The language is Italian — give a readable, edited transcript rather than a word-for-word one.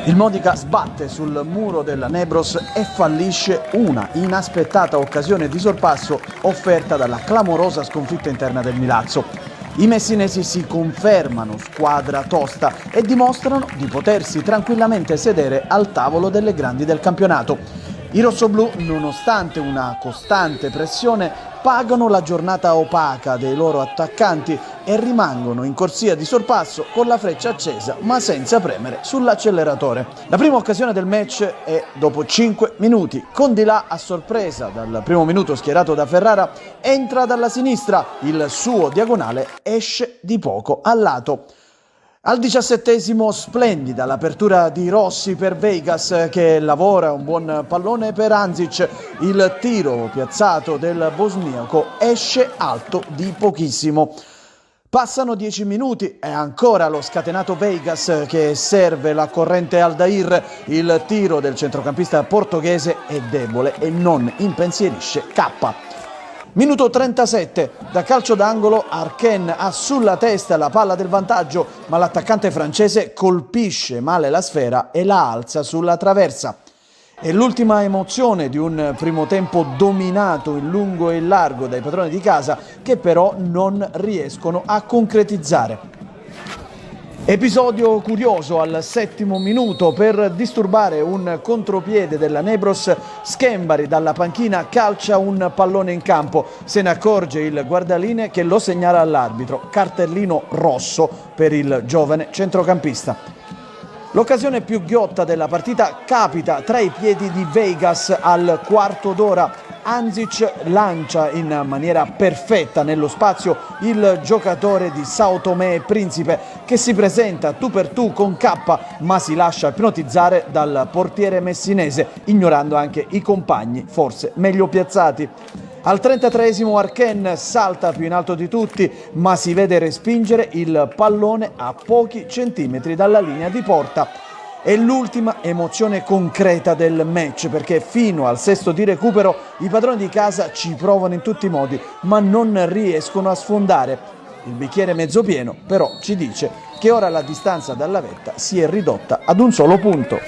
Il Modica sbatte sul muro della Nebros e fallisce una inaspettata occasione di sorpasso offerta dalla clamorosa sconfitta interna del Milazzo. I messinesi si confermano squadra tosta e dimostrano di potersi tranquillamente sedere al tavolo delle grandi del campionato. I rossoblù, nonostante una costante pressione, pagano la giornata opaca dei loro attaccanti e rimangono in corsia di sorpasso con la freccia accesa ma senza premere sull'acceleratore. La prima occasione del match è dopo 5 minuti. Condilà, a sorpresa dal primo minuto schierato da Ferrara, entra dalla sinistra, il suo diagonale esce di poco a lato. Al 17esimo splendida l'apertura di Rossi per Veigas che lavora un buon pallone per Anzic. Il tiro piazzato del bosniaco esce alto di pochissimo. Passano 10 minuti e ancora lo scatenato Veigas che serve la corrente Aldair. Il tiro del centrocampista portoghese è debole e non impensierisce K. Minuto 37, da calcio d'angolo Arken ha sulla testa la palla del vantaggio, ma l'attaccante francese colpisce male la sfera e la alza sulla traversa. È l'ultima emozione di un primo tempo dominato in lungo e in largo dai padroni di casa, che però non riescono a concretizzare. Episodio curioso al 7° minuto. Per disturbare un contropiede della Nebros, Schembari dalla panchina calcia un pallone in campo. Se ne accorge il guardalinee che lo segnala all'arbitro. Cartellino rosso per il giovane centrocampista. L'occasione più ghiotta della partita capita tra i piedi di Veigas al quarto d'ora. Anzic lancia in maniera perfetta nello spazio il giocatore di Sao Tomé e Principe che si presenta tu per tu con K, ma si lascia ipnotizzare dal portiere messinese, ignorando anche i compagni forse meglio piazzati. Al 33esimo Arken salta più in alto di tutti, ma si vede respingere il pallone a pochi centimetri dalla linea di porta. È l'ultima emozione concreta del match, perché fino al sesto di recupero i padroni di casa ci provano in tutti i modi, ma non riescono a sfondare. Il bicchiere mezzo pieno però ci dice che ora la distanza dalla vetta si è ridotta ad un solo punto.